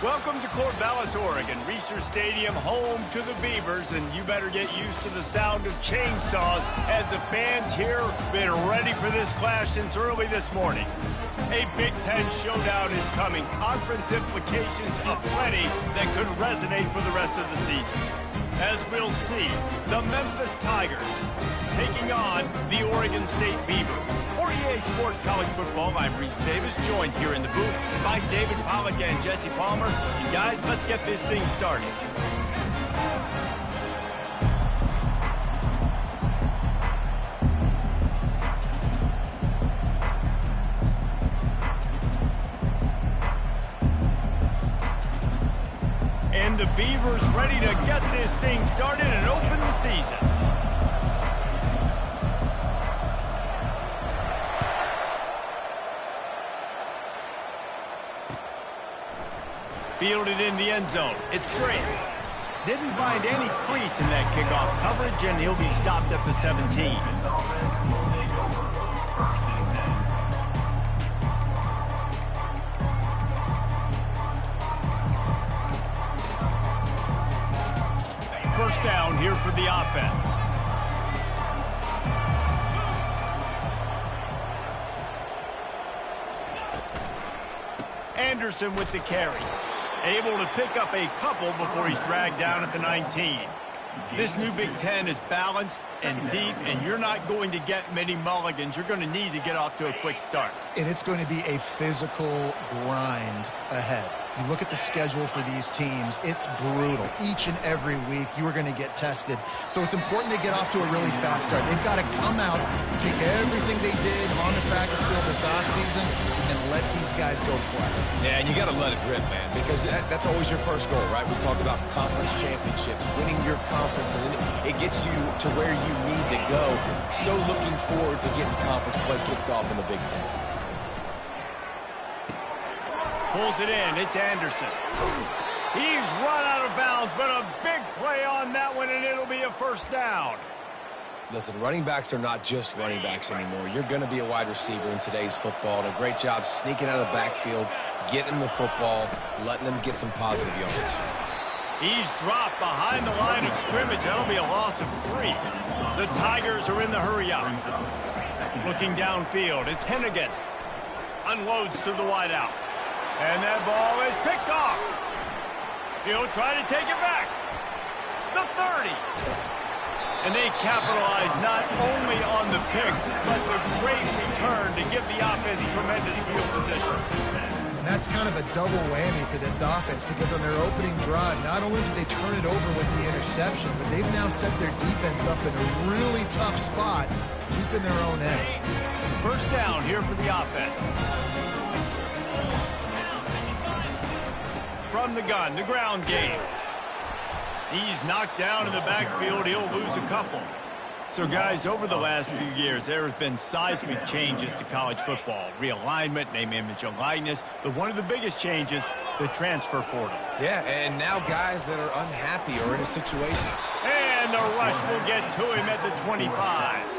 Welcome to Corvallis, Oregon, Research Stadium, home to the Beavers, and you better get used to the sound of chainsaws as the fans here have been ready for this clash since early this morning. A Big Ten showdown is coming, conference implications aplenty that could resonate for the rest of the season. As we'll see, the Memphis Tigers taking on the Oregon State Beavers. For EA Sports College Football, I'm Reese Davis, joined here in the booth by David Pollack and Jesse Palmer. And guys, let's get this thing started. And the Beavers ready to get this thing started and open the season. Fielded in the end zone. It's straight. Didn't find any crease in that kickoff coverage, and he'll be stopped at the 17. First down here for the offense. Anderson with the carry. Able to pick up a couple before he's dragged down at the 19. This new Big Ten is balanced and deep, and you're not going to get many mulligans. You're going to need to get off to a quick start. And it's going to be a physical grind ahead. You look at the schedule for these teams, it's brutal. Each and every week, you are going to get tested. So it's important to get off to a really fast start. They've got to come out, pick everything they did on the practice field this offseason, and let these guys go play. Yeah, and you got to let it rip, man, because that's always your first goal, right? We talk about conference championships, winning your conference, and then it gets you to where you need to go. So looking forward to getting conference play kicked off in the Big Ten. Pulls it in. It's Anderson. He's run out of bounds, but a big play on that one, and it'll be a first down. Listen, running backs are not just running backs anymore. You're going to be a wide receiver in today's football, and a great job sneaking out of the backfield, getting the football, letting them get some positive yards. He's dropped behind the line of scrimmage. That'll be a loss of 3. The Tigers are in the hurry-up. Looking downfield, it's Hennigan. Unloads to the wideout. And that ball is picked off. He'll try to take it back. The 30. And they capitalize not only on the pick, but the great return to give the offense tremendous field position. And that's kind of a double whammy for this offense, because on their opening drive, not only did they turn it over with the interception, but they've now set their defense up in a really tough spot deep in their own end. First down here for the offense. From the gun, the ground game. He's knocked down in the backfield. He'll lose a couple. So, guys, over the last few years, there has been seismic changes to college football. Realignment, name, image, and likeness. But one of the biggest changes, the transfer portal. Yeah, and now guys that are unhappy or in a situation. And the rush will get to him at the 25.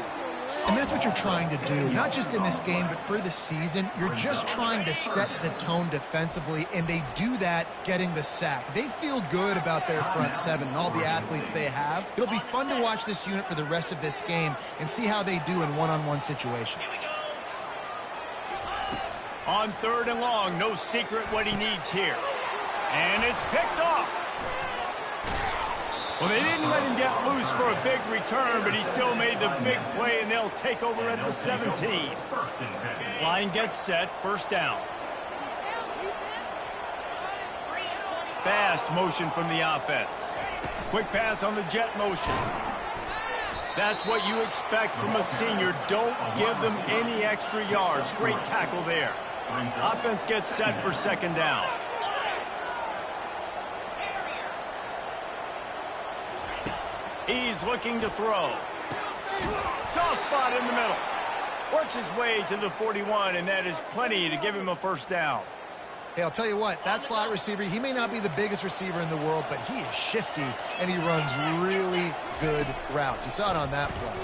And that's what you're trying to do, not just in this game, but for the season. You're just trying to set the tone defensively, and they do that getting the sack. They feel good about their front seven and all the athletes they have. It'll be fun to watch this unit for the rest of this game and see how they do in one-on-one situations. On 3rd and long, no secret what he needs here. And it's picked off. Well, they didn't let him get loose for a big return, but he still made the big play, and they'll take over at the 17. Line gets set, first down. Fast motion from the offense. Quick pass on the jet motion. That's what you expect from a senior. Don't give them any extra yards. Great tackle there. Offense gets set for second down. He's looking to throw. Soft spot in the middle. Works his way to the 41, and that is plenty to give him a first down. Hey, I'll tell you what, that slot receiver, he may not be the biggest receiver in the world, but he is shifty, and he runs really good routes. You saw it on that play.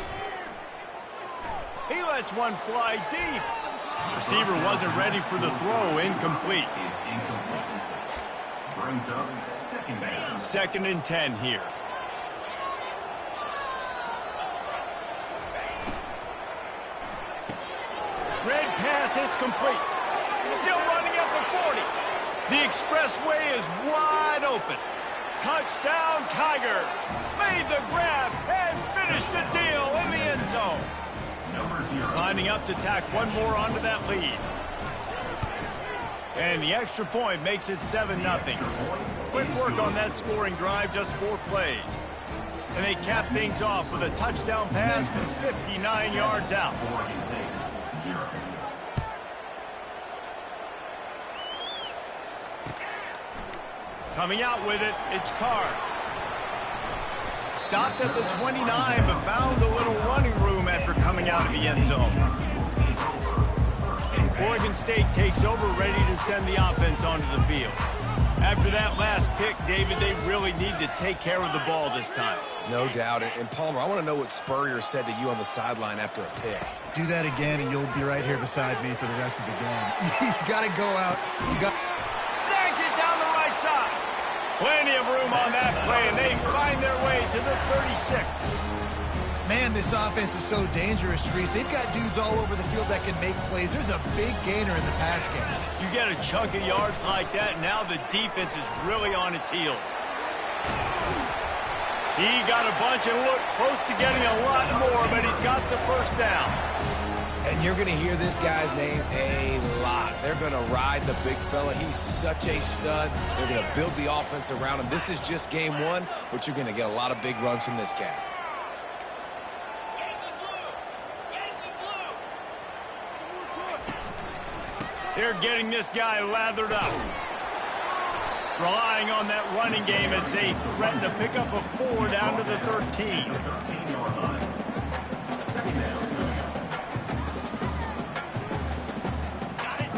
He lets one fly deep. Receiver wasn't ready for the throw, incomplete. Brings up second down. 2nd and 10 here. Red pass, it's complete. Still running at the 40. The expressway is wide open. Touchdown, Tigers. Made the grab and finished the deal in the end zone. Lining up to tack one more onto that lead. And the extra point makes it 7-0. Quick work on that scoring drive, just 4 plays. And they cap things off with a touchdown pass from 59 yards out. Coming out with it, it's Carr. Stopped at the 29, but found a little running room after coming out of the end zone. Oregon State takes over, ready to send the offense onto the field. After that last pick, David, they really need to take care of the ball this time. No doubt. And Palmer, I want to know what Spurrier said to you on the sideline after a pick. Do that again, and you'll be right here beside me for the rest of the game. You got to go out. Snags it down the right side. Plenty of room on that play, and they find their way to the 36. Man, this offense is so dangerous, Reese. They've got dudes all over the field that can make plays. There's a big gainer in the pass game. You get a chunk of yards like that, now the defense is really on its heels. He got a bunch and looked close to getting a lot more, but he's got the first down. And you're going to hear this guy's name a lot. They're going to ride the big fella. He's such a stud. They're going to build the offense around him. This is just game 1, but you're going to get a lot of big runs from this guy. They're getting this guy lathered up. Relying on that running game as they threaten to pick up a 4 down to the 13.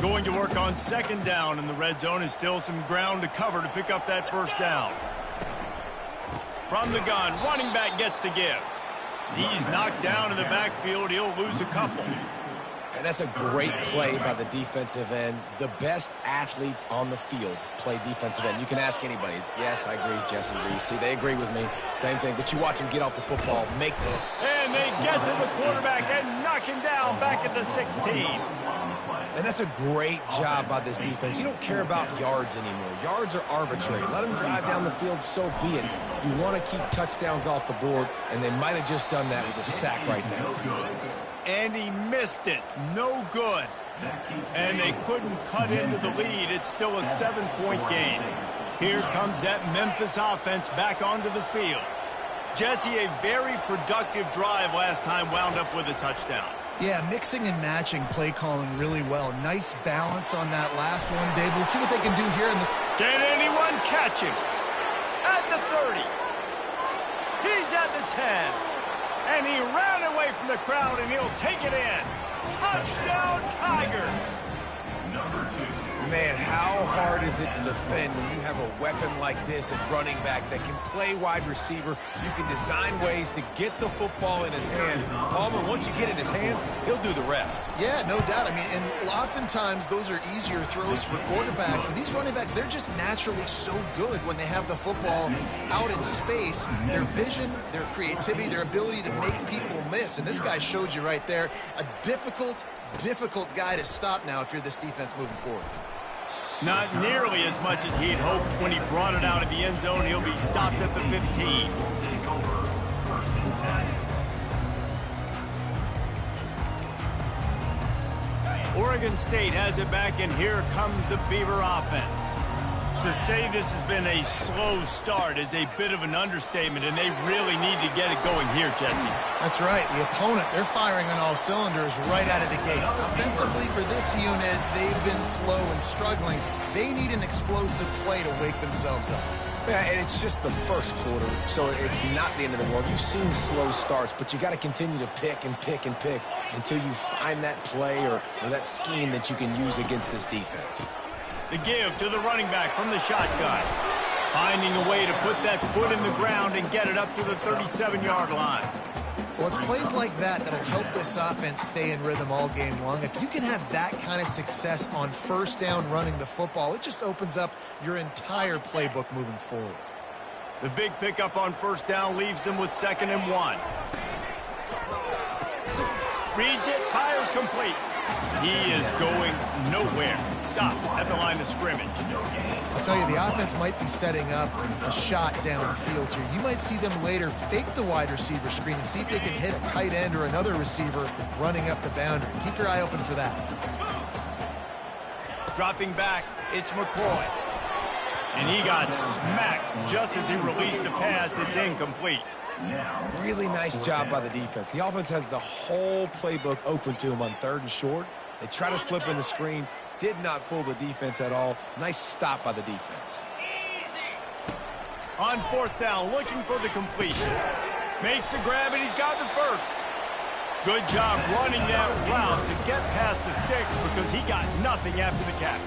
Going to work on 2nd down in the red zone, is still some ground to cover to pick up that first down. From the gun, running back gets to give. He's knocked down in the backfield. He'll lose a couple. And that's a great play by the defensive end. The best athletes on the field play defensive end. You can ask anybody. Yes, I agree, Jesse Reese. See, they agree with me. Same thing. But you watch him get off the football, make the... And they get to the quarterback and knock him down back at the 16. And that's a great job by this defense. You don't care about yards anymore. Yards are arbitrary. Let them drive down the field, so be it. You want to keep touchdowns off the board, and they might have just done that with a sack right there. And he missed it. No good. And they couldn't cut into the lead. It's still a 7-point game. Here comes that Memphis offense back onto the field. Jesse, a very productive drive last time, wound up with a touchdown. Yeah, mixing and matching play calling really well. Nice balance on that last one, Dave. Let's see what they can do here in this. Can anyone catch him? At the 30. He's at the 10. And he ran away from the crowd, and he'll take it in. Touchdown, Tigers. Number 2. Man, how hard is it to defend when you have a weapon like this at running back that can play wide receiver? You can design ways to get the football in his hand. Palmer, once you get it in his hands, he'll do the rest. Yeah, no doubt. I mean, and oftentimes those are easier throws for quarterbacks. And these running backs, they're just naturally so good when they have the football out in space. Their vision, their creativity, their ability to make people miss. And this guy showed you right there, a difficult guy to stop now if you're this defense moving forward. Not nearly as much as he'd hoped when he brought it out of the end zone. He'll be stopped at the 15. Oregon State has it back, and here comes the Beaver offense. To say this has been a slow start is a bit of an understatement, and they really need to get it going here, Jesse. That's right. The opponent, they're firing on all cylinders right out of the gate. Offensively for this unit, they've been slow and struggling. They need an explosive play to wake themselves up. Yeah, and it's just the first quarter, so it's not the end of the world. You've seen slow starts, but you got to continue to pick and pick and pick until you find that play or that scheme that you can use against this defense. The give to the running back from the shotgun. Finding a way to put that foot in the ground and get it up to the 37-yard line. Well, it's plays like that that'll help this offense stay in rhythm all game long. If you can have that kind of success on first down running the football, it just opens up your entire playbook moving forward. The big pickup on first down leaves them with 2nd and 1. Reads it, fires complete. He is going nowhere. Stop at the line of scrimmage. I'll tell you, the offense might be setting up a shot downfield here. You might see them later fake the wide receiver screen and see if they can hit a tight end or another receiver running up the boundary. Keep your eye open for that. Dropping back, it's McCoy. And he got smacked just as he released the pass. It's incomplete. Really nice job by the defense. The offense has the whole playbook open to him on 3rd and short. They try to slip in the screen. Did not fool the defense at all. Nice stop by the defense. On 4th down, looking for the completion. Makes the grab, and he's got the first. Good job running that route to get past the sticks because he got nothing after the catch.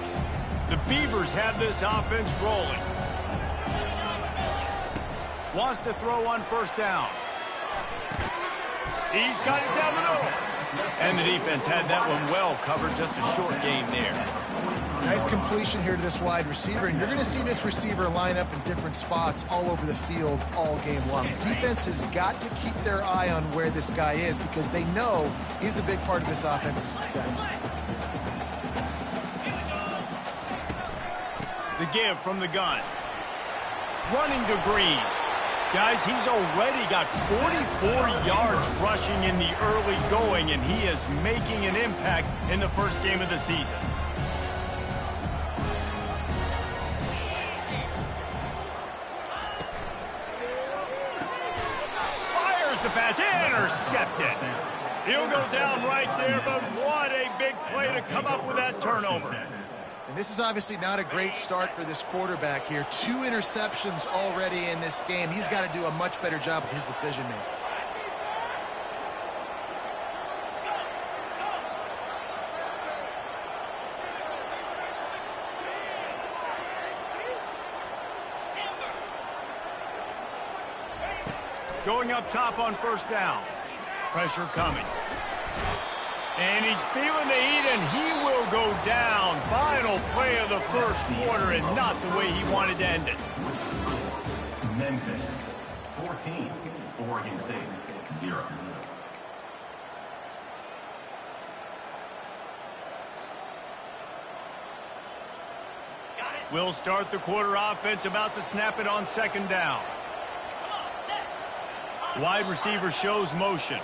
The Beavers have this offense rolling. Wants to throw on first down. He's got it down the middle. And the defense had that one well covered. Just a short game there. Nice completion here to this wide receiver, and you're going to see this receiver line up in different spots all over the field all game long. Defense has got to keep their eye on where this guy is because they know he's a big part of this offense's success. The give from the gun. Running to Green. Guys, he's already got 44 yards rushing in the early going, and he is making an impact in the first game of the season. Fires the pass, intercepted. He'll go down right there, but what a big play to come up with that turnover. And this is obviously not a great start for this quarterback here. 2 interceptions already in this game. He's got to do a much better job with his decision-making. Going up top on first down. Pressure coming. And he's feeling the heat, and he will go down. Final play of the first quarter, and not the way he wanted to end it. Memphis 14, Oregon State 0. We'll start the quarter offense, about to snap it on 2nd down. Wide receiver shows motion.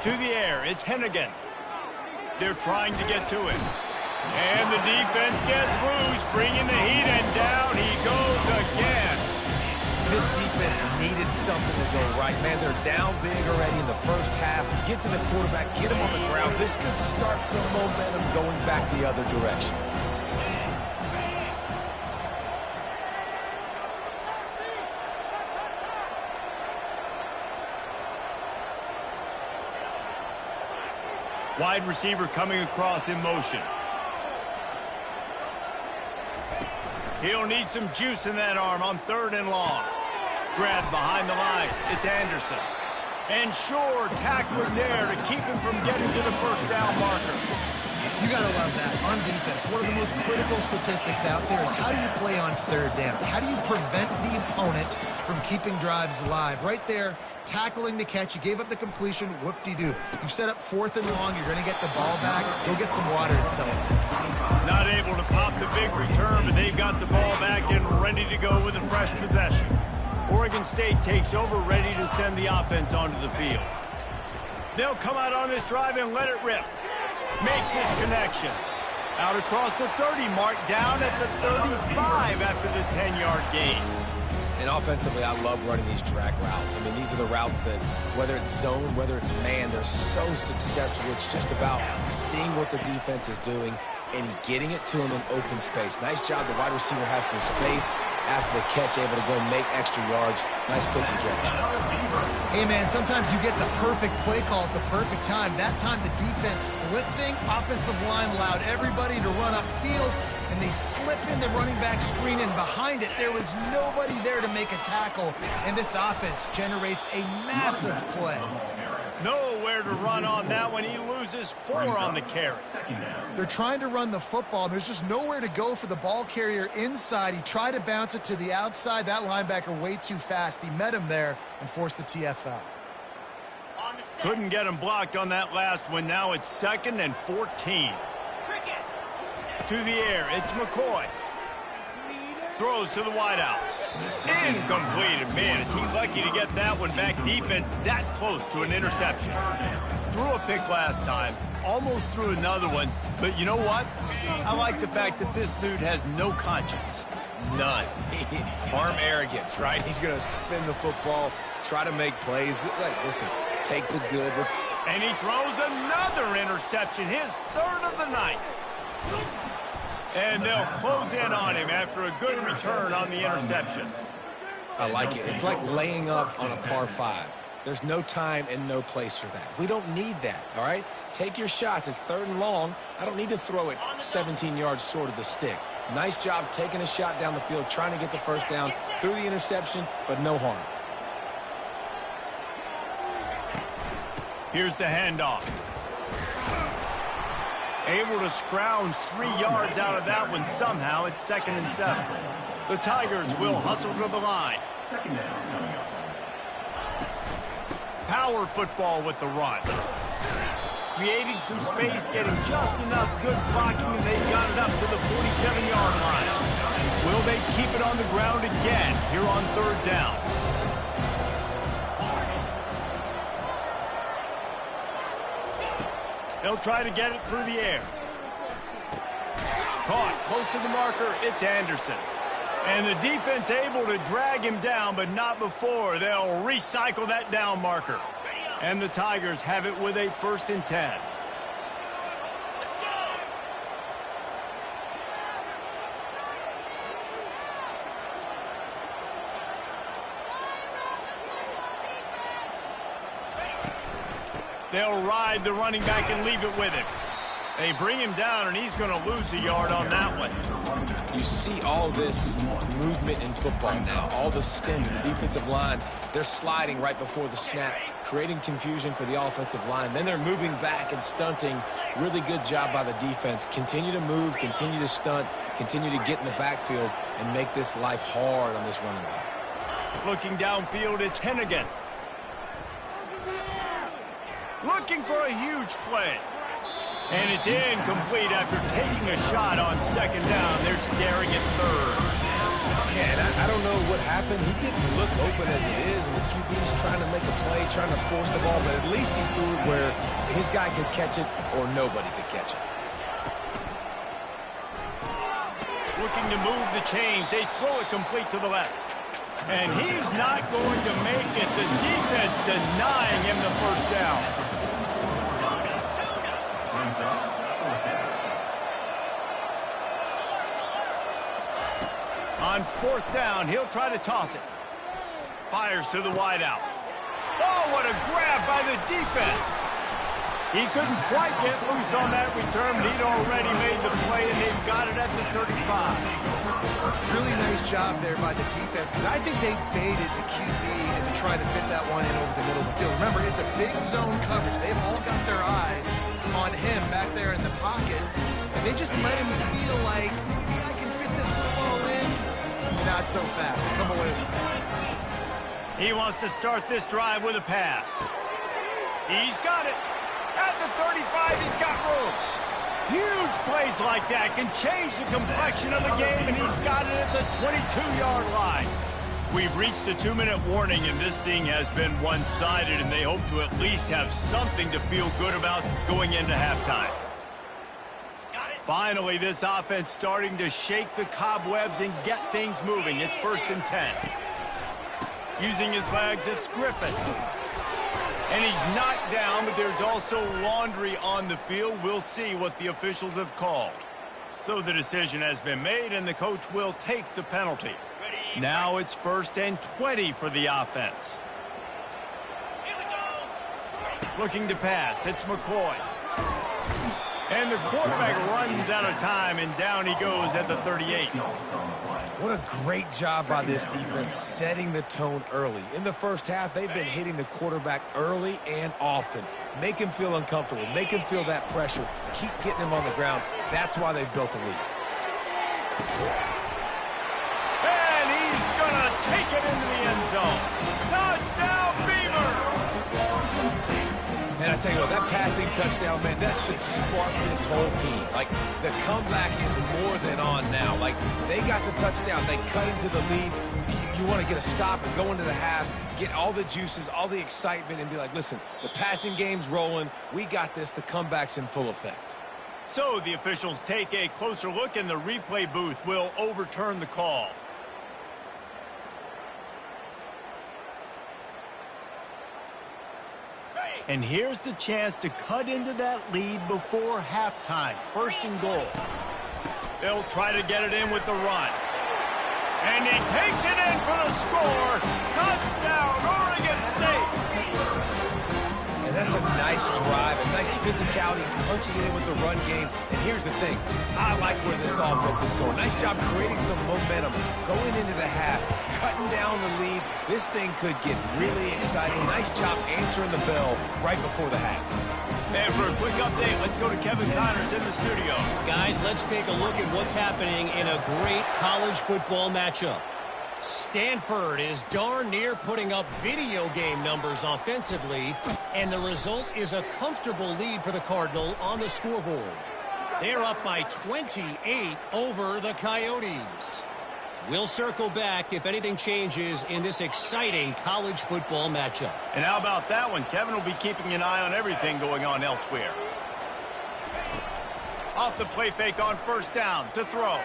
To the air, it's Hennigan. They're trying to get to him. And the defense gets loose, bringing the heat, and down he goes again. This defense needed something to go right. Man, they're down big already in the first half. Get to the quarterback, get him on the ground. This could start some momentum going back the other direction. Wide receiver coming across in motion. He'll need some juice in that arm on 3rd and long. Grab behind the line. It's Anderson. And Shore tackling there to keep him from getting to the first down marker. You got to love that. On defense, one of the most critical statistics out there is how do you play on 3rd down? How do you prevent the opponent from keeping drives alive? Right there, tackling the catch. You gave up the completion. Whoop-de-doo. You set up 4th and long. You're going to get the ball back. Go get some water and settle. Not able to pop the big return, but they've got the ball back and ready to go with a fresh possession. Oregon State takes over, ready to send the offense onto the field. They'll come out on this drive and let it rip. Makes his connection. Out across the 30 mark, down at the 35 after the 10-yard gain. And offensively, I love running these drag routes. I mean, these are the routes that, whether it's zone, whether it's man, they're so successful. It's just about seeing what the defense is doing and getting it to him in open space. Nice job. The wide receiver has some space. after the catch, able to go make extra yards. Nice pitch and catch. Hey, man, sometimes you get the perfect play call at the perfect time. That time the defense blitzing, offensive line allowed everybody to run upfield, and they slip in the running back screen, and behind it, there was nobody there to make a tackle, and this offense generates a massive play. Nowhere to run on that one. He loses 4 on the carry. They're trying to run the football. There's just nowhere to go for the ball carrier inside. He tried to bounce it to the outside. That linebacker way too fast. He met him there and forced the TFL. Couldn't get him blocked on that last one. Now it's 2nd and 14. To the air, it's McCoy. Throws to the wideout. Incomplete. Man, is he lucky to get that one back. Defense that close to an interception. Threw a pick last time. Almost threw another one. But you know what? I like the fact that this dude has no conscience. None. Arm arrogance, right? He's going to spin the football, try to make plays. Like, listen, take the good. And he throws another interception, his 3rd of the night. And they'll close in on him after a good return on the interception. I like it. It's like laying up on a par 5. There's no time and no place for that. We don't need that, all right? Take your shots. It's 3rd and long. I don't need to throw it 17 yards short of the stick. Nice job taking a shot down the field, trying to get the first down through the interception, but no harm. Here's the handoff. Able to scrounge 3 yards out of that one somehow. It's 2nd and 7. The Tigers will hustle to the line. Power football with the run. Creating some space, getting just enough good blocking, and they got it up to the 47-yard line. Will they keep it on the ground again here on 3rd down? They'll try to get it through the air. Caught close to the marker. It's Anderson. And the defense able to drag him down, but not before. They'll recycle that down marker. And the Tigers have it with a 1st and 10. They'll ride the running back and leave it with him. They bring him down, and he's going to lose a yard on that one. You see all this movement in football now, all the stem in the defensive line. They're sliding right before the snap, creating confusion for the offensive line. Then they're moving back and stunting. Really good job by the defense. Continue to move, continue to stunt, continue to get in the backfield, and make this life hard on this running back. Looking downfield, it's Hennigan. Looking for a huge play. And it's incomplete after taking a shot on 2nd down. They're staring at 3rd. Man, I don't know what happened. He didn't look open as it is, and the QB's trying to make a play, trying to force the ball, but at least he threw it where his guy could catch it or nobody could catch it. Looking to move the chains. They throw it complete to the left. And he's not going to make it. The defense denying him the 1st down. On 4th down, he'll try to toss it. Fires to the wideout. Oh, what a grab by the defense. He couldn't quite get loose on that return, but he'd already made the play, and they've got it at the 35. Really nice job there by the defense, because I think they baited the QB into trying to fit that one in over the middle of the field. Remember, it's a big zone coverage. They've all got their eyes on him back there in the pocket, and they just let him feel like, maybe I can fit this football in. Not so fast. They come away with it. He wants to start this drive with a pass. He's got it. At the 35, he's got room. Huge plays like that can change the complexion of a game, and he's got it at the 22-yard line. We've reached the 2-minute warning, and this thing has been one-sided, and they hope to at least have something to feel good about going into halftime. Finally, this offense starting to shake the cobwebs and get things moving. It's 1st and 10. Using his legs, it's Griffin. And he's knocked down, but there's also laundry on the field. We'll see what the officials have called. So the decision has been made, and the coach will take the penalty. Now it's 1st and 20 for the offense. Looking to pass. It's McCoy. And the quarterback runs out of time, and down he goes at the 38. What a great job by this defense setting the tone early. In the first half, they've been hitting the quarterback early and often. Make him feel uncomfortable. Make him feel that pressure. Keep getting him on the ground. That's why they've built a lead. And he's going to take it into the end zone. Touchdown, Beaver! And I tell you what, that passing touchdown, man, that should spark this whole team. Like, the comeback is more than on now. Like, they got the touchdown. They cut into the lead. You want to get a stop and go into the half, get all the juices, all the excitement, and be like, listen, the passing game's rolling. We got this. The comeback's in full effect. So the officials take a closer look, and the replay booth will overturn the call. And here's the chance to cut into that lead before halftime. 1st and goal. They'll try to get it in with the run. And he takes it in for the score. Touchdown, Oregon State. And that's a nice drive, a nice physicality, punching it in with the run game. And here's the thing. I like where this offense is going. Nice job creating some momentum, going into the half, cutting down the lead. This thing could get really exciting. Nice job answering the bell right before the half. And for a quick update, let's go to Kevin Connors in the studio. Guys, let's take a look at what's happening in a great college football matchup. Stanford is darn near putting up video game numbers offensively, and the result is a comfortable lead for the Cardinal on the scoreboard. They're up by 28 over the Coyotes. We'll circle back if anything changes in this exciting college football matchup. And how about that one? Kevin will be keeping an eye on everything going on elsewhere. Off the play fake on 1st down to throw.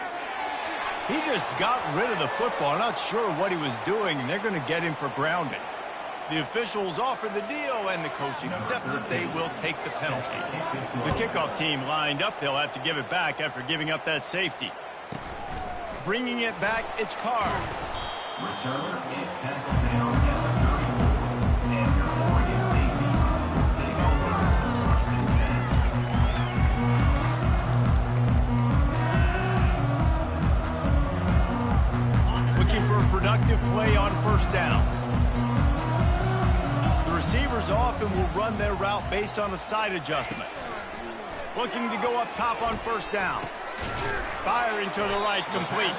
He just got rid of the football. I'm not sure what he was doing, and they're going to get him for grounding. The officials offer the deal, and the coach accepts that they will take the penalty. The kickoff team lined up. They'll have to give it back after giving up that safety. Bringing it back, it's Carr. Returner is tackled down at the 30. And your Oregon State defense will take over 1st and 10. Looking for a productive play on 1st down. The receivers often will run their route based on a side adjustment. Looking to go up top on 1st down. Firing to the right, complete.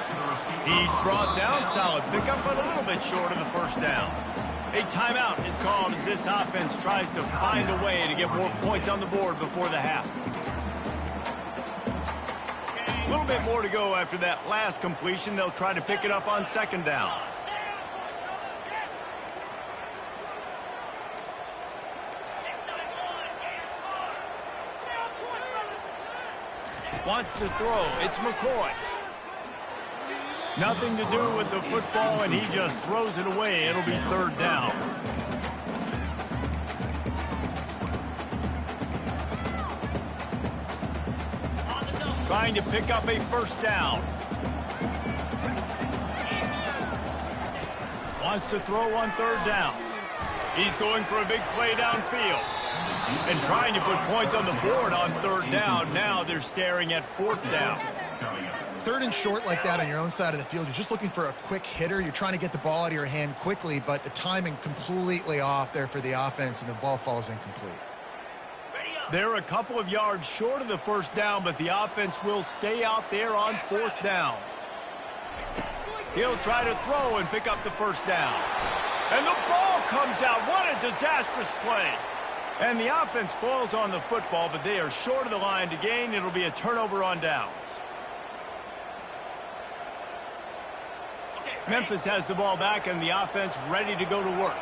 He's brought down, solid pickup, but a little bit short of the 1st down. A timeout is called as this offense tries to find a way to get more points on the board before the half. A little bit more to go after that last completion. They'll try to pick it up on 2nd down. Wants to throw. It's McCoy. Nothing to do with the football, and he just throws it away. It'll be 3rd down. Trying to pick up a 1st down. Wants to throw on 3rd down. He's going for a big play downfield. And trying to put points on the board on 3rd down. Now they're staring at 4th down. 3rd and short like that on your own side of the field. You're just looking for a quick hitter. You're trying to get the ball out of your hand quickly, but the timing completely off there for the offense, and the ball falls incomplete. They're a couple of yards short of the 1st down, but the offense will stay out there on 4th down. He'll try to throw and pick up the 1st down. And the ball comes out. What a disastrous play. And the offense falls on the football, but they are short of the line to gain. It'll be a turnover on downs. Memphis has the ball back, and the offense ready to go to work.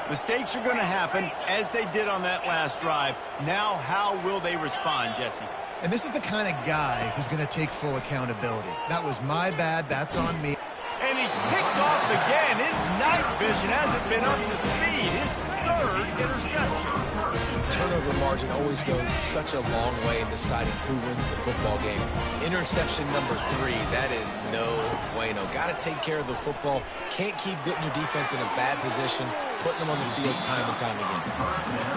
Mistakes are going to happen, as they did on that last drive. Now, how will they respond, Jesse? And this is the kind of guy who's going to take full accountability. That was my bad. That's on me. And he's picked off again. His night vision hasn't been up to speed. His 3rd interception. turnover margin always goes such a long way in deciding who wins the football game. Interception number 3, that is no bueno. Got to take care of the football. Can't keep getting your defense in a bad position, putting them on the field time and time again.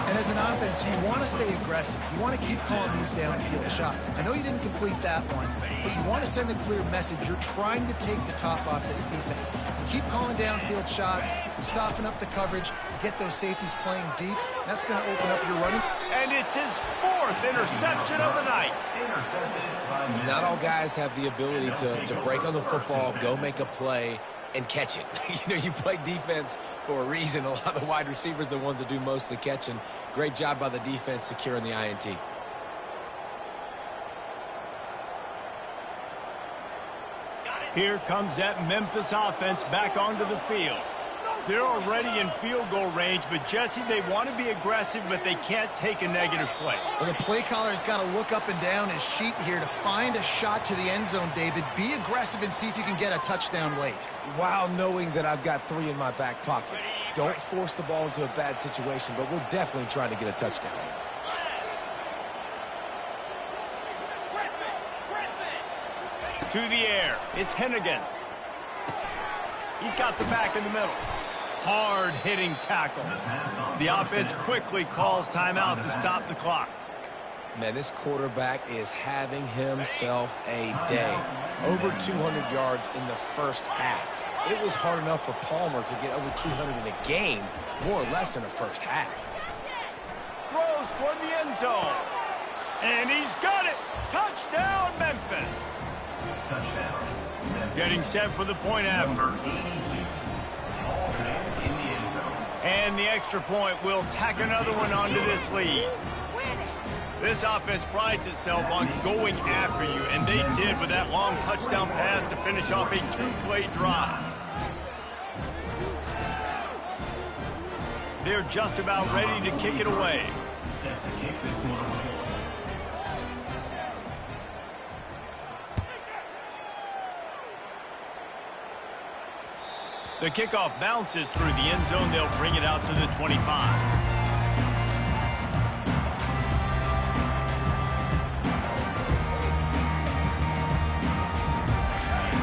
And as an offense, you want to stay aggressive. You want to keep calling these downfield shots. I know you didn't complete that one, but you want to send a clear message. You're trying to take the top off this defense. You keep calling downfield shots, you soften up the coverage, you get those safeties playing deep. That's going to open up your running. And it's his 4th interception of the night. Not all guys have the ability to break on the football, go make a play, and catch it. You play defense for a reason. A lot of the wide receivers are the ones that do most of the catching. Great job by the defense securing the INT. Here comes that Memphis offense back onto the field. They're already in field goal range, but Jesse, they want to be aggressive, but they can't take a negative play. Well, the play caller's got to look up and down his sheet here to find a shot to the end zone, David. Be aggressive and see if you can get a touchdown late. While knowing that I've got 3 in my back pocket. Don't force the ball into a bad situation, but we're definitely trying to get a touchdown. To the air, it's Hennigan. He's got the back in the middle. Hard-hitting tackle. The offense quickly calls timeout to stop the clock. Man, this quarterback is having himself a day. Over 200 yards in the first half. It was hard enough for Palmer to get over 200 in a game, more or less in the first half. Throws toward the end zone. And he's got it. Touchdown, Memphis. Touchdown. Getting set for the point after. And the extra point will tack another one onto this lead. This offense prides itself on going after you, and they did with that long touchdown pass to finish off a 2-play drive. They're just about ready to kick it away. Set to kick this one away. The kickoff bounces through the end zone. They'll bring it out to the 25.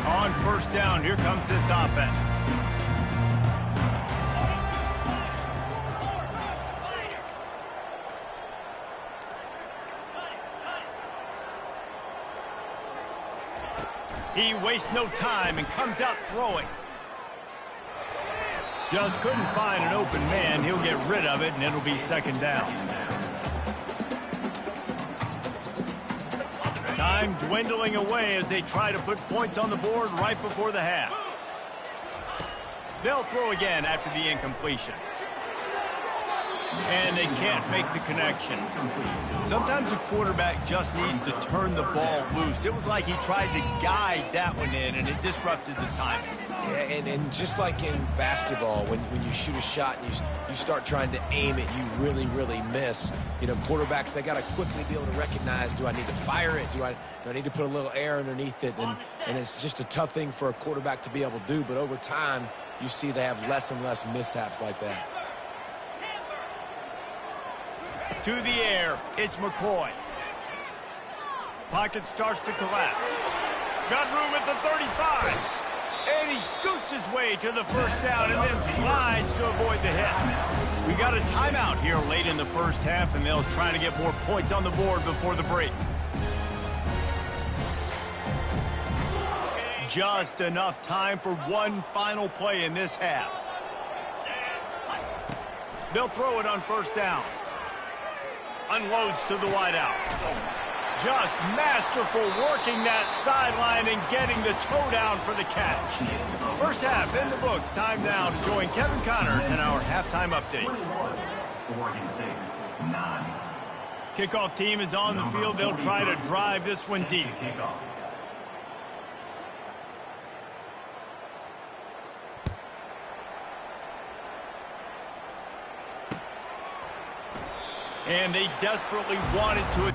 On first down, here comes this offense. He wastes no time and comes out throwing. Just couldn't find an open man. He'll get rid of it, and it'll be second down. Time dwindling away as they try to put points on the board right before the half. They'll throw again after the incompletion. And they can't make the connection. Sometimes a quarterback just needs to turn the ball loose. It was like he tried to guide that one in, and it disrupted the timing. Yeah, and just like in basketball, when you shoot a shot and you start trying to aim it, you really, really miss. Quarterbacks, they got to quickly be able to recognize, do I need to fire it? Do I need to put a little air underneath it? And it's just a tough thing for a quarterback to be able to do. But over time, you see they have less and less mishaps like that. To the air, it's McCoy. Pocket starts to collapse. Got room at the 35. And he scoots his way to the first down and then slides to avoid the hit. We got a timeout here late in the first half, and they'll try to get more points on the board before the break. Just enough time for one final play in this half. They'll throw it on first down. Unloads to the wideout. Just masterful working that sideline and getting the toe down for the catch. First half in the books. Time now to join Kevin Connors in our halftime update. Oregon State, 9. Kickoff team is on the field. They'll try to drive this one deep. Kickoff. And they desperately wanted to...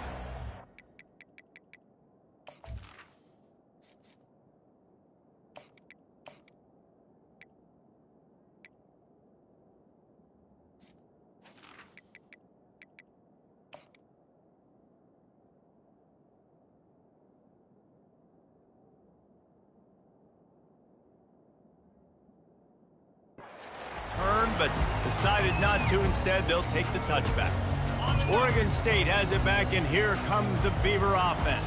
but decided not to. Instead, they'll take the touchback. Oregon State has it back, and here comes the Beaver offense.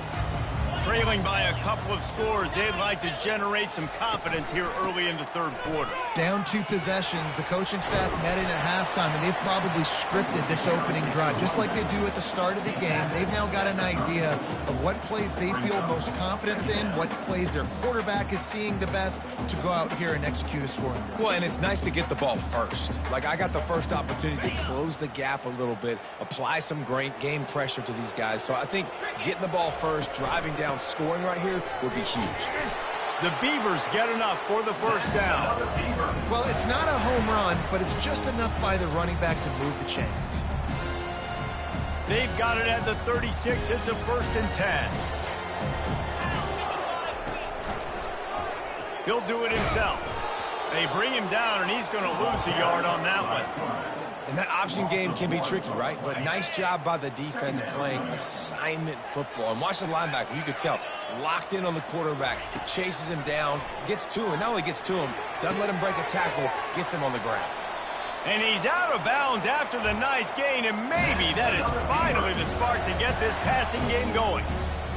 Trailing by a couple of scores, they'd like to generate some confidence here early in the third quarter. Down 2 possessions, the coaching staff met in at halftime, and they've probably scripted this opening drive. Just like they do at the start of the game, they've now got an idea of what plays they feel most confident in, what plays their quarterback is seeing the best to go out here and execute a scoring drive. Well, and it's nice to get the ball first. Like, I got the first opportunity to close the gap a little bit, apply some great game pressure to these guys. So I think getting the ball first, driving down, scoring right here would be huge. The Beavers get enough for the first down. Well, it's not a home run, but it's just enough by the running back to move the chains. They've got it at the 36. It's a 1st and 10. He'll do it himself. They bring him down, and he's going to lose a yard on that one. And that option game can be tricky, right? But nice job by the defense playing assignment football. And watch the linebacker. You could tell, locked in on the quarterback. He chases him down, gets to him. Not only gets to him, doesn't let him break a tackle, gets him on the ground. And he's out of bounds after the nice gain, and maybe that is finally the spark to get this passing game going.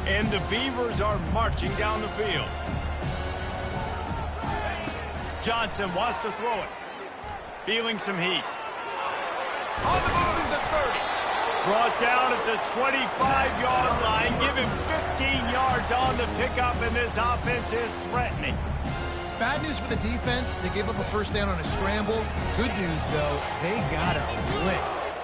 And the Beavers are marching down the field. Johnson wants to throw it. Feeling some heat. On the move at the 30. Brought down at the 25-yard line. Give him 15 yards on the pickup, and this offense is threatening. Bad news for the defense. They gave up a first down on a scramble. Good news, though, they got a lick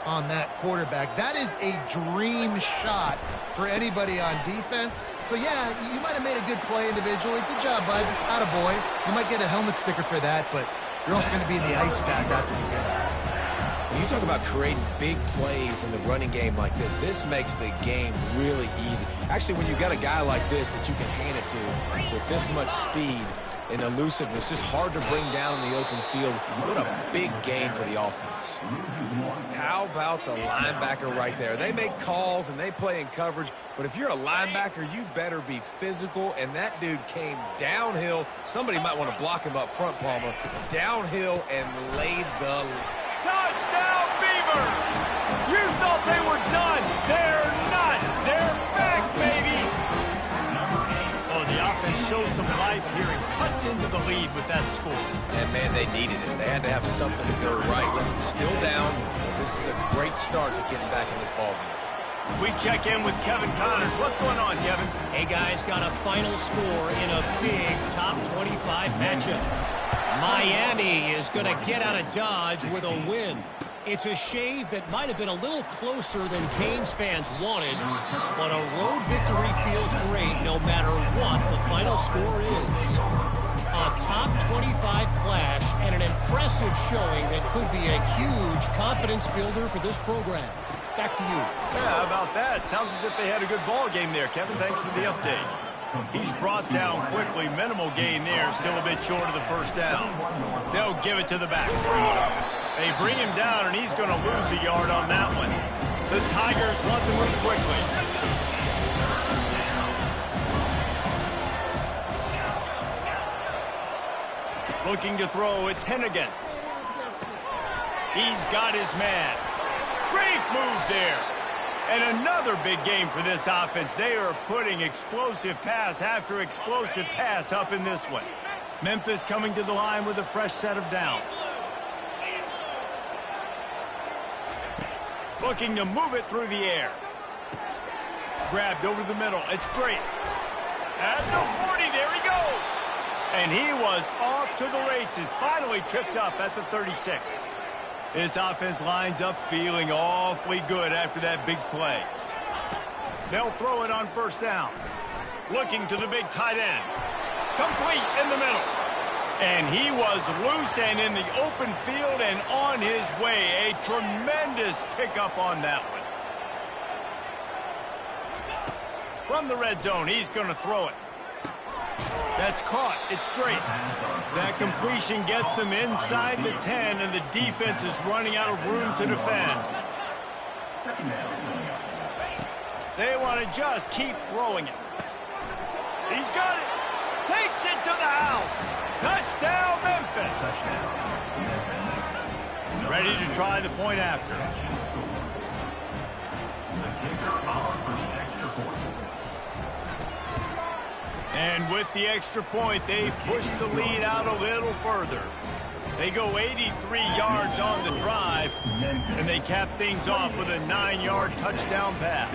on that quarterback. That is a dream shot for anybody on defense. So, yeah, you might have made a good play individually. Good job, bud. Attaboy. You might get a helmet sticker for that, but you're also going to be in the ice bath after the game. You talk about creating big plays in the running game like this. This makes the game really easy. Actually, when you got a guy like this that you can hand it to with this much speed and elusiveness, just hard to bring down in the open field. What a big game for the offense. How about the linebacker right there? They make calls and they play in coverage, but if you're a linebacker, you better be physical, and that dude came downhill. Somebody might want to block him up front, Palmer. Downhill and laid the... Touchdown, Beavers! You thought they were done. They're not. They're back, baby. Oh, the offense shows some life here and cuts into the lead with that score. And, man, they needed it. They had to have something to go right. Listen, still down, but this is a great start to getting back in this ballgame. We check in with Kevin Connors. What's going on, Kevin? Hey, guys, got a final score in a big top 25 matchup. Miami is going to get out of Dodge with a win. It's a shave that might have been a little closer than Canes fans wanted, but a road victory feels great no matter what the final score is. A top 25 clash and an impressive showing that could be a huge confidence builder for this program. Back to you. Yeah, how about that? Sounds as if they had a good ball game there, Kevin. Thanks for the update. He's brought down quickly. Minimal gain there. Still a bit short of the first down. They'll give it to the back. They bring him down, and he's going to lose a yard on that one. The Tigers want to move quickly. Looking to throw. It's Hennigan. He's got his man. Great move there. And another big game for this offense. They are putting explosive pass after explosive pass up in this one. Memphis coming to the line with a fresh set of downs. Looking to move it through the air. Grabbed over the middle. It's straight. At the 40, there he goes. And he was off to the races. Finally tripped up at the 36. This offense lines up feeling awfully good after that big play. They'll throw it on first down. Looking to the big tight end. Complete in the middle. And he was loose and in the open field and on his way. A tremendous pickup on that one. From the red zone, he's going to throw it. That's caught. It's straight. That completion gets them inside the 10, and the defense is running out of room to defend. They want to just keep throwing it. He's got it. Takes it to the house. Touchdown, Memphis. Ready to try the point after. The kicker followed for the extra point. And with the extra point, they push the lead out a little further. They go 83 yards on the drive, and they cap things off with a 9-yard touchdown pass.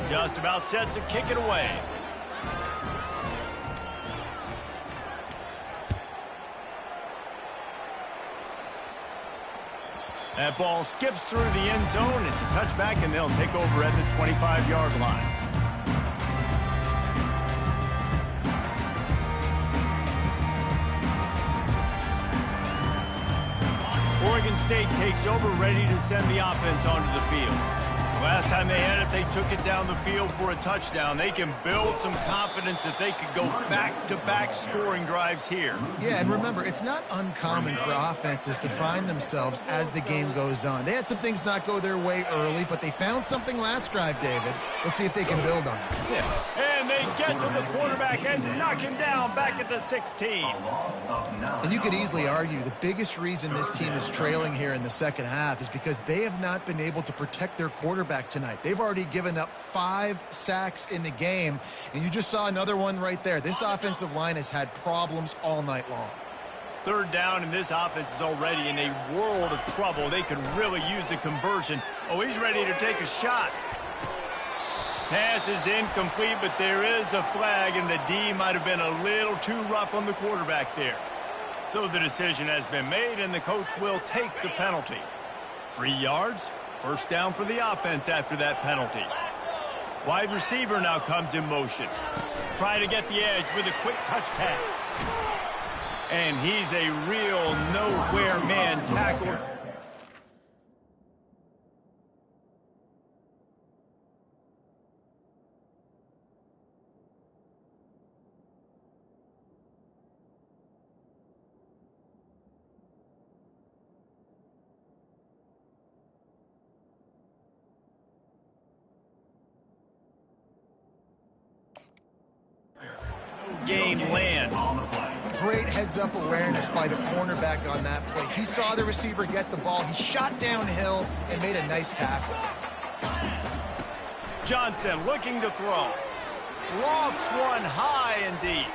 Just about set to kick it away. That ball skips through the end zone. It's a touchback, and they'll take over at the 25-yard line. Oregon State takes over, ready to send the offense onto the field. The last time they had it, they took it down the field for a touchdown. They can build some confidence that they could go back-to-back scoring drives here. Yeah, and remember, it's not uncommon for offenses to find themselves as the game goes on. They had some things not go their way early, but they found something last drive, David. Let's see if they can build on it. Yeah. And they get to the quarterback and knock him down back at the 16. And you could easily argue the biggest reason this team is trailing here in the second half is because they have not been able to protect their quarterback tonight. They've already given up 5 sacks in the game, and you just saw another one right there. This offensive line has had problems all night long. Third down, and this offense is already in a world of trouble. They could really use a conversion. Oh, he's ready to take a shot. Pass is incomplete, but there is a flag, and the D might have been a little too rough on the quarterback there. So the decision has been made, and the coach will take the penalty. 3 yards, first down for the offense after that penalty. Wide receiver now comes in motion. Try to get the edge with a quick touch pass. And he's a real nowhere man tackle. Game land. Great heads-up awareness by the cornerback on that play. He saw the receiver get the ball. He shot downhill and made a nice tackle. Johnson looking to throw. Lofts one high and deep.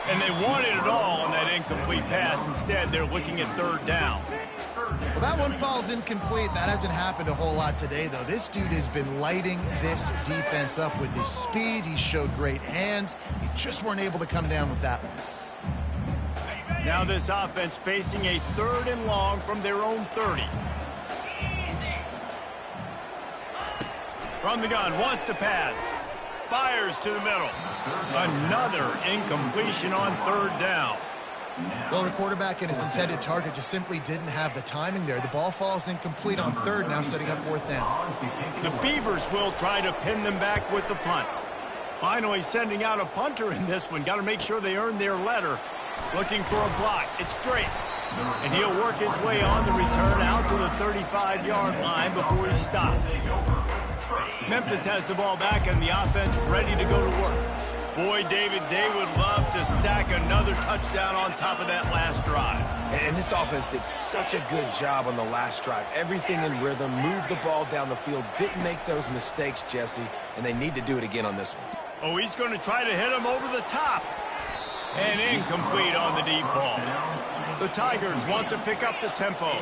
And they wanted it all on that incomplete pass. Instead, they're looking at third down. Well, that one falls incomplete. That hasn't happened a whole lot today, though. This dude has been lighting this defense up with his speed. He showed great hands. He just weren't able to come down with that one. Now this offense facing a 3rd and long from their own 30. From the gun, wants to pass. Fires to the middle. Another incompletion on 3rd down. Well, the quarterback and his intended target just simply didn't have the timing there. The ball falls incomplete on 3rd, now setting up 4th down. The Beavers will try to pin them back with the punt. Finally sending out a punter in this one. Got to make sure they earn their letter. Looking for a block. It's straight. And he'll work his way on the return out to the 35-yard line before he stops. Memphis has the ball back and the offense ready to go to work. Boy, David, they would love to stack another touchdown on top of that last drive. And this offense did such a good job on the last drive. Everything in rhythm, moved the ball down the field, didn't make those mistakes, Jesse, and they need to do it again on this one. Oh, he's going to try to hit him over the top. And incomplete on the deep ball. The Tigers want to pick up the tempo.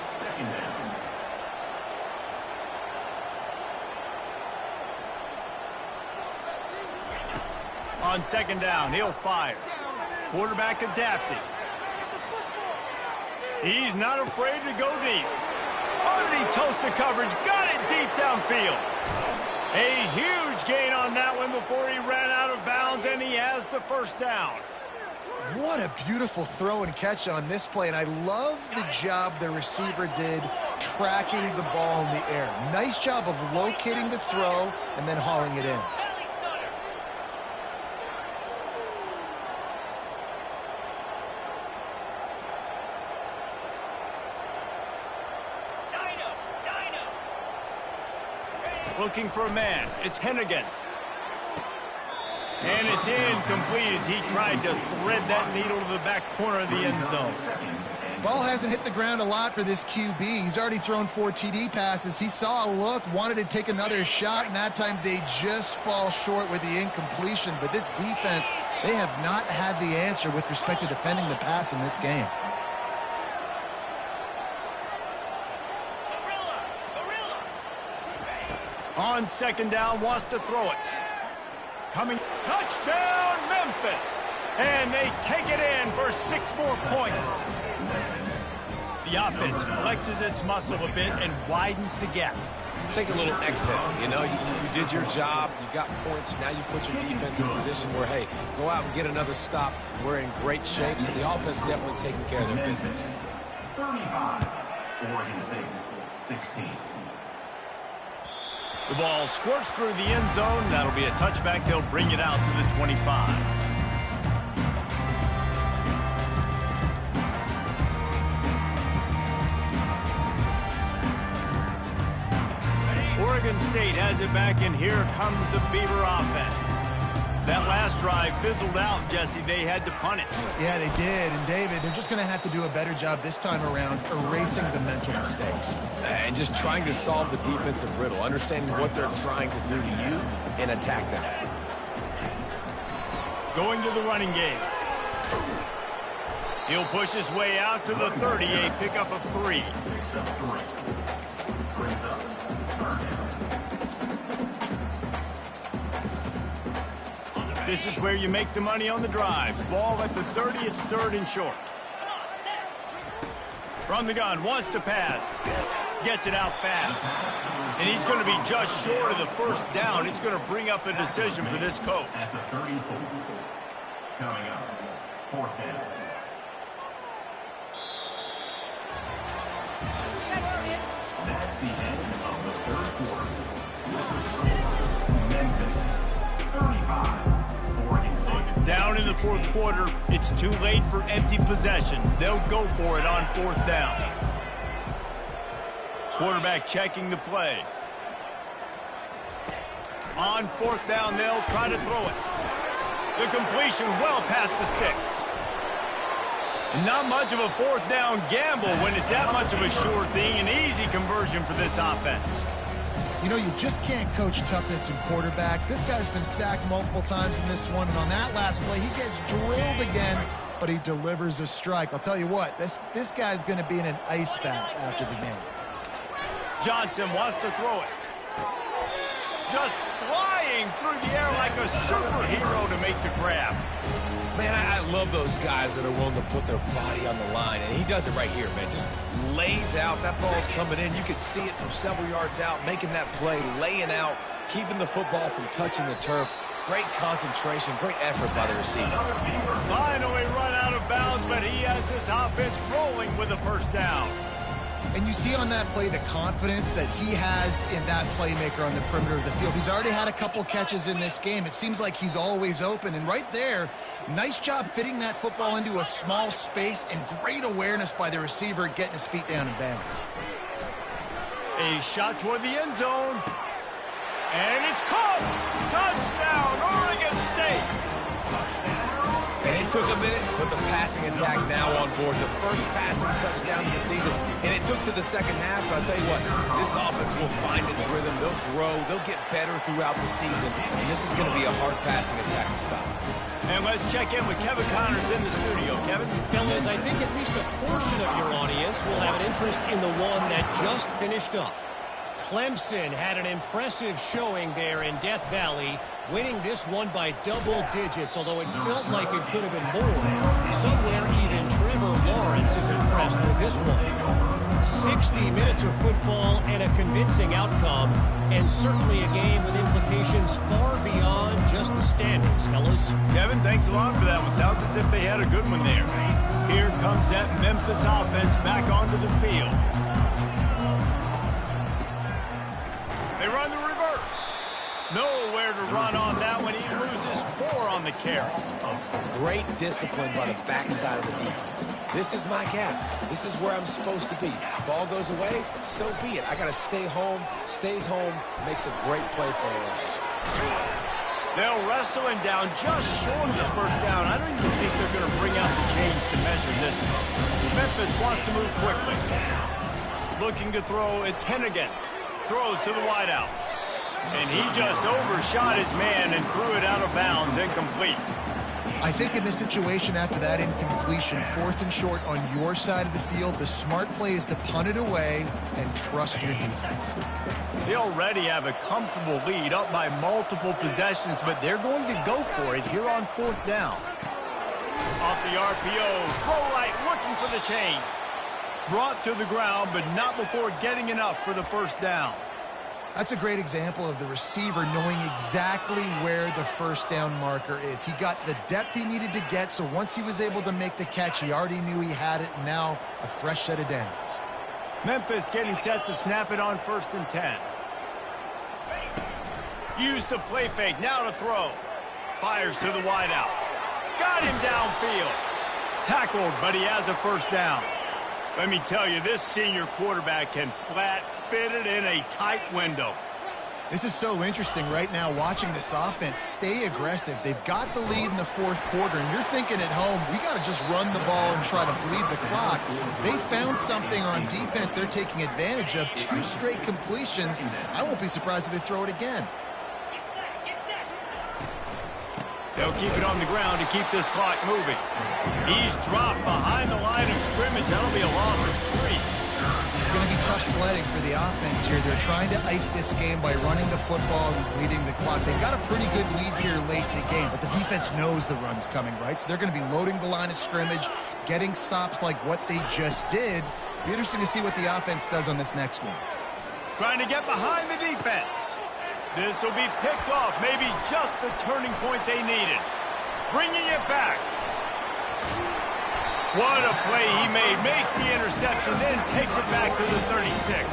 On 2nd down, he'll fire. Quarterback adapting. He's not afraid to go deep. Underneath toasted coverage, got it deep downfield. A huge gain on that one before he ran out of bounds, and he has the 1st down. What a beautiful throw and catch on this play, and I love the job the receiver did tracking the ball in the air. Nice job of locating the throw and then hauling it in. Looking for a man. It's Hennigan. And it's incomplete as he tried to thread that needle to the back corner of the end zone. Ball hasn't hit the ground a lot for this QB. He's already thrown 4 TD passes. He saw a look, wanted to take another shot, and that time they just fall short with the incompletion. But this defense, they have not had the answer with respect to defending the pass in this game. On second down, wants to throw it. Coming, touchdown, Memphis! And they take it in for 6 more points. The offense flexes its muscle a bit and widens the gap. Take a little exhale. You know, you did your job. You got points. Now you put your defense in a position where, hey, go out and get another stop. We're in great shape, so the offense definitely taking care of their business. 35. Oregon State 16. The ball squirts through the end zone. That'll be a touchback. They'll bring it out to the 25. Oregon State has it back, and here comes the Beaver offense. That last drive fizzled out, Jesse. They had to punt it. Yeah, they did. And, David, they're just going to have to do a better job this time around erasing the mental mistakes. And just trying to solve the defensive riddle, understanding what they're trying to do to you and attack them. Going to the running game. He'll push his way out to the 30, a pickup of 3. This is where you make the money on the drives. Ball at the 30, it's 3rd and short. From the gun, wants to pass. Gets it out fast. And he's going to be just short of the 1st down. It's going to bring up a decision for this coach. At the 34. Coming up, 4th down. That's the end of the 3rd quarter. Memphis 35. Down in the 4th quarter, it's too late for empty possessions. They'll go for it on 4th down. Quarterback checking the play. On 4th down, they'll try to throw it. The completion well past the sticks. Not much of a 4th down gamble when it's that much of a sure thing. An easy conversion for this offense. You know, you just can't coach toughness in quarterbacks. This guy's been sacked multiple times in this one, and on that last play, he gets drilled again, but he delivers a strike. I'll tell you what, this guy's going to be in an ice bath after the game. Johnson wants to throw it. Just flying through the air like a superhero to make the grab. Man, I love those guys that are willing to put their body on the line, and he does it right here, man. Just lays out. That ball's coming in. You can see it from several yards out, making that play, laying out, keeping the football from touching the turf. Great concentration, great effort by the receiver. Finally run out of bounds, but he has this offense rolling with a 1st down. And you see on that play the confidence that he has in that playmaker on the perimeter of the field. He's already had a couple catches in this game. It seems like he's always open. And right there, nice job fitting that football into a small space, and great awareness by the receiver getting his feet down in bounds. A shot toward the end zone. And it's caught! Touchdown, Oregon State! And it took a minute, but the passing attack now on board. The first passing touchdown of the season. And it took to the 2nd half, but I'll tell you what, this offense will find its rhythm. They'll grow. They'll get better throughout the season. And this is going to be a hard passing attack to stop. And let's check in with Kevin Connors in the studio. Kevin? Fellas, I think at least a portion of your audience will have an interest in the one that just finished up. Clemson had an impressive showing there in Death Valley, winning this one by double digits, although it felt like it could have been more. Somewhere even Trevor Lawrence is impressed with this one. 60 minutes of football and a convincing outcome, and certainly a game with implications far beyond just the standings, fellas. Kevin, thanks a lot for that one. Sounds as if they had a good one there. Here comes that Memphis offense back onto the field. They run the reverse. Nowhere to run on that one. He loses 4 on the carry. Great discipline by the backside of the defense. This is my gap. This is where I'm supposed to be. Ball goes away, so be it. I got to stay home, stays home, makes a great play for us. They'll wrestle him down just short of the first down. I don't even think they're going to bring out the chains to measure this one. Memphis wants to move quickly. Looking to throw, it's Hennigan. Throws to the wideout. And he just overshot his man and threw it out of bounds, incomplete. I think in this situation after that incompletion, 4th and short on your side of the field, the smart play is to punt it away and trust your defense. They already have a comfortable lead up by multiple possessions, but they're going to go for it here on 4th down. Off the RPO, throw right, looking for the chains. Brought to the ground, but not before getting enough for the first down. That's a great example of the receiver knowing exactly where the first down marker is. He got the depth he needed to get, so once he was able to make the catch, he already knew he had it, and now a fresh set of downs. Memphis getting set to snap it on 1st and 10. Use the play fake, now to throw. Fires to the wideout. Got him downfield. Tackled, but he has a first down. Let me tell you, this senior quarterback can flat fit it in a tight window. This is so interesting right now, watching this offense stay aggressive. They've got the lead in the 4th quarter, and you're thinking at home, we got to just run the ball and try to bleed the clock. They found something on defense they're taking advantage of. 2 straight completions. I won't be surprised if they throw it again. They'll keep it on the ground to keep this clock moving. He's dropped behind the line of scrimmage. That'll be a loss of 3. It's going to be tough sledding for the offense here. They're trying to ice this game by running the football and bleeding the clock. They've got a pretty good lead here late in the game, but the defense knows the run's coming, right? So they're going to be loading the line of scrimmage, getting stops like what they just did. Be interesting to see what the offense does on this next one. Trying to get behind the defense. This will be picked off, maybe just the turning point they needed. Bringing it back. What a play he made. Makes the interception, then takes it back to the 36.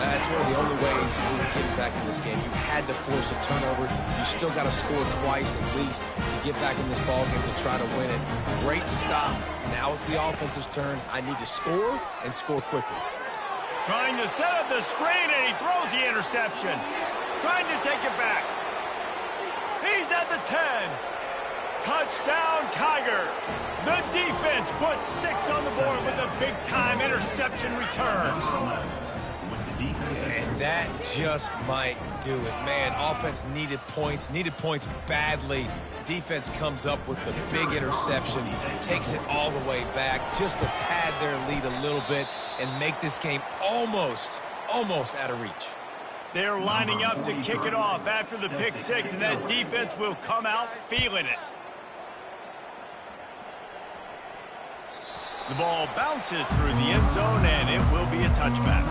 That's one of the only ways you can get back in this game. You had to force a turnover. You still got to score twice at least to get back in this ball game to try to win it. Great stop. Now it's the offense's turn. I need to score and score quickly. Trying to set up the screen, and he throws the interception. Trying to take it back. He's at the 10. Touchdown, Tigers. The defense puts 6 on the board with a big-time interception return. And that just might do it. Man, offense needed points badly. Defense comes up with the big interception, takes it all the way back just to pad their lead a little bit and make this game almost out of reach. They're lining up to kick it off after the pick 6, and that defense will come out feeling it. The ball bounces through the end zone, and it will be a touchback.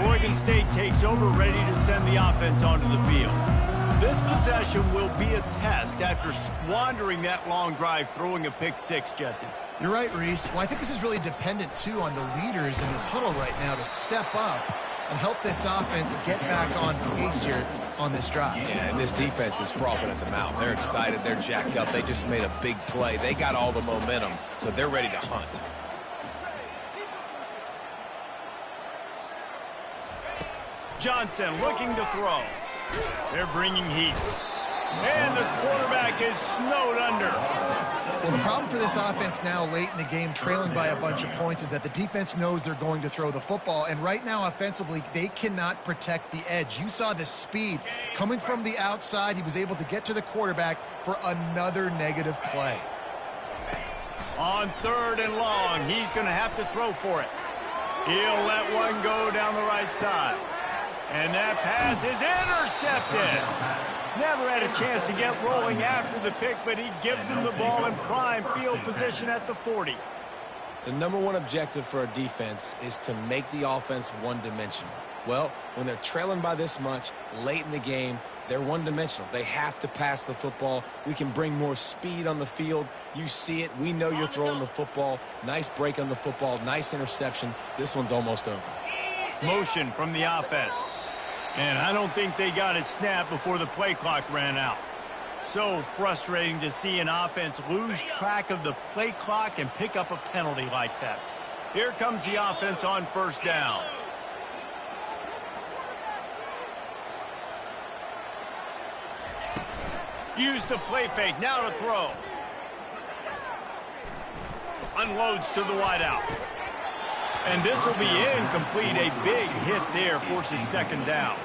Oregon State takes over, ready to send the offense onto the field. This possession will be a test after squandering that long drive, throwing a pick 6, Jesse. You're right, Reese. Well, I think this is really dependent, too, on the leaders in this huddle right now to step up and help this offense get back on pace here on this drive. Yeah, and this defense is frothing at the mouth. They're excited. They're jacked up. They just made a big play. They got all the momentum, so they're ready to hunt. Johnson looking to throw. They're bringing heat. And the quarterback is snowed under. Well, the problem for this offense now late in the game, trailing by a bunch of points, is that the defense knows they're going to throw the football. And right now, offensively, they cannot protect the edge. You saw the speed coming from the outside. He was able to get to the quarterback for another negative play. On 3rd and long, he's going to have to throw for it. He'll let one go down the right side. And that pass is intercepted. Never had a chance to get rolling after the pick, but he gives him the ball in prime field position at the 40. The number one objective for our defense is to make the offense one-dimensional. Well, when they're trailing by this much late in the game, they're one-dimensional. They have to pass the football. We can bring more speed on the field. You see it. We know you're throwing the football. Nice break on the football. Nice interception. This one's almost over. Motion from the offense. And I don't think they got it snapped before the play clock ran out. So frustrating to see an offense lose track of the play clock and pick up a penalty like that. Here comes the offense on 1st down. Use the play fake, now to throw. Unloads to the wideout. And this will be incomplete. A big hit there forces second down.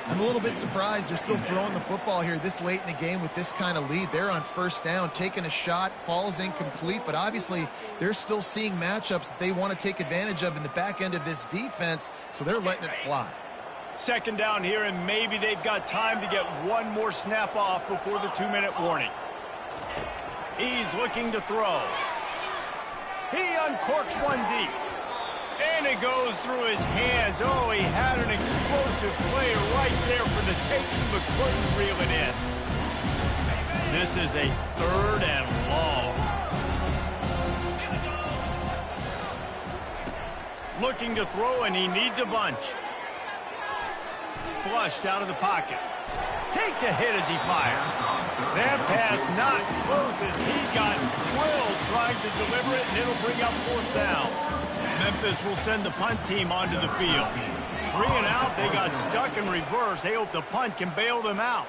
I'm a little bit surprised they're still throwing the football here this late in the game with this kind of lead. They're on first down, taking a shot, falls incomplete, but obviously they're still seeing matchups that they want to take advantage of in the back end of this defense, so they're letting it fly. Second down here, and maybe they've got time to get one more snap off before the 2-minute warning. He's looking to throw. He uncorks one deep. And it goes through his hands. Oh, he had an explosive play right there for the taking, but couldn't reel it in. This is a 3rd and long. Looking to throw, and he needs a bunch. Flushed out of the pocket. Takes a hit as he fires. That pass not close as he got drilled trying to deliver it, and it'll bring up 4th down. Memphis will send the punt team onto the field. 3 and out, they got stuck in reverse. They hope the punt can bail them out.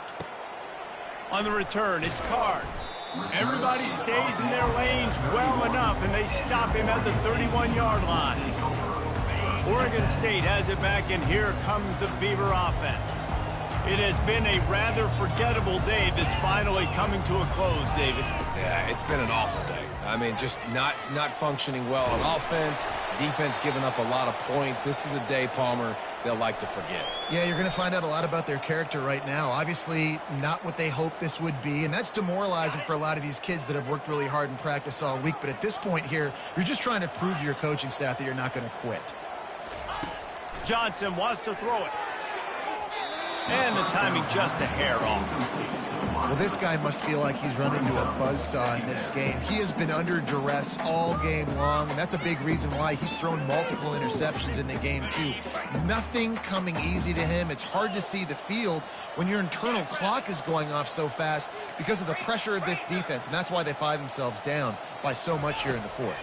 On the return, it's Card. Everybody stays in their lanes well enough, and they stop him at the 31-yard line. Oregon State has it back, and here comes the Beaver offense. It has been a rather forgettable day that's finally coming to a close, David. Yeah, it's been an awful day. I mean, just not functioning well on offense, defense giving up a lot of points. This is a day, Palmer, they'll like to forget. Yeah, you're going to find out a lot about their character right now. Obviously, not what they hoped this would be, and that's demoralizing for a lot of these kids that have worked really hard in practice all week. But at this point here, you're just trying to prove to your coaching staff that you're not going to quit. Johnson wants to throw it. And the timing just a hair off. Well, this guy must feel like he's run into a buzzsaw in this game. He has been under duress all game long, and that's a big reason why he's thrown multiple interceptions in the game, too. Nothing coming easy to him. It's hard to see the field when your internal clock is going off so fast because of the pressure of this defense, and that's why they find themselves down by so much here in the 4th.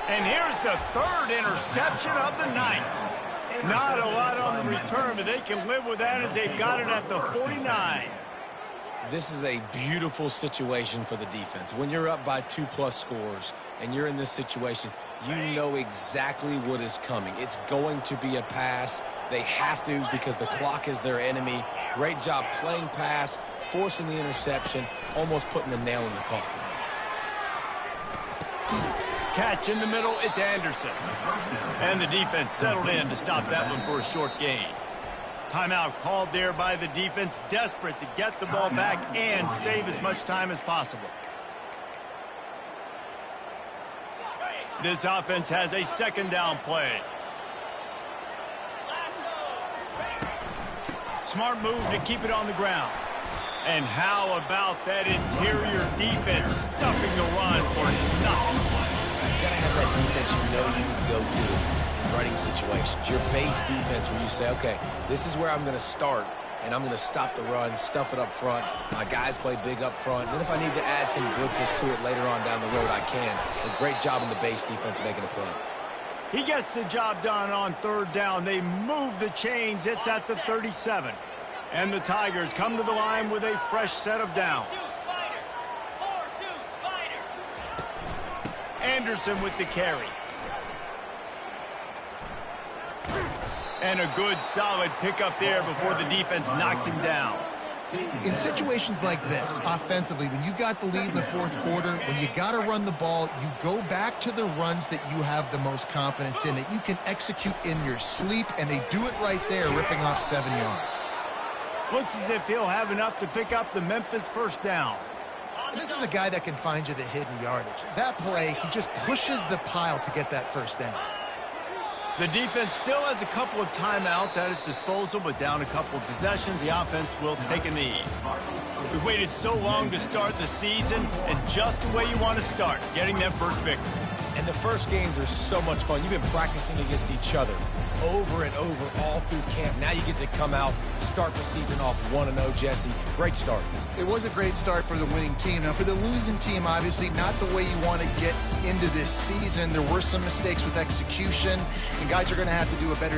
And here's the 3rd interception of the night. Not a lot on the return, but they can live with that as they've got it at the 49. This is a beautiful situation for the defense. When you're up by 2+ scores and you're in this situation, you know exactly what is coming. It's going to be a pass. They have to because the clock is their enemy. Great job playing pass, forcing the interception, almost putting the nail in the coffin. Catch in the middle, it's Anderson. And the defense settled in to stop that one for a short gain. Timeout called there by the defense, desperate to get the ball back and save as much time as possible. This offense has a 2nd down play. Smart move to keep it on the ground. And how about that interior defense stuffing the run for nothing? You got to have that defense you know you can go to in running situations. Your base defense where you say, okay, this is where I'm going to start, and I'm going to stop the run, stuff it up front. My guys play big up front. And then if I need to add some blitzes to it later on down the road, I can. A great job in the base defense making a play. He gets the job done on 3rd down. They move the chains. It's at the 37. And the Tigers come to the line with a fresh set of downs. Anderson with the carry. And a good solid pickup there before the defense knocks him down. In situations like this, offensively, when you've got the lead in the 4th quarter, when you got to run the ball, you go back to the runs that you have the most confidence in, that you can execute in your sleep, and they do it right there, ripping off 7 yards. Looks as if he'll have enough to pick up the Memphis 1st down. And this is a guy that can find you the hidden yardage. That play, he just pushes the pile to get that 1st down. The defense still has a couple of timeouts at its disposal, but down a couple of possessions, the offense will take a knee. We've waited so long to start the season, and just the way you want to start, getting that first victory. And the first games are so much fun. You've been practicing against each other over and over all through camp. Now you get to come out, start the season off 1-0, Jesse. Great start. It was a great start for the winning team. Now, for the losing team, obviously not the way you want to get into this season. There were some mistakes with execution, and guys are going to have to do a better job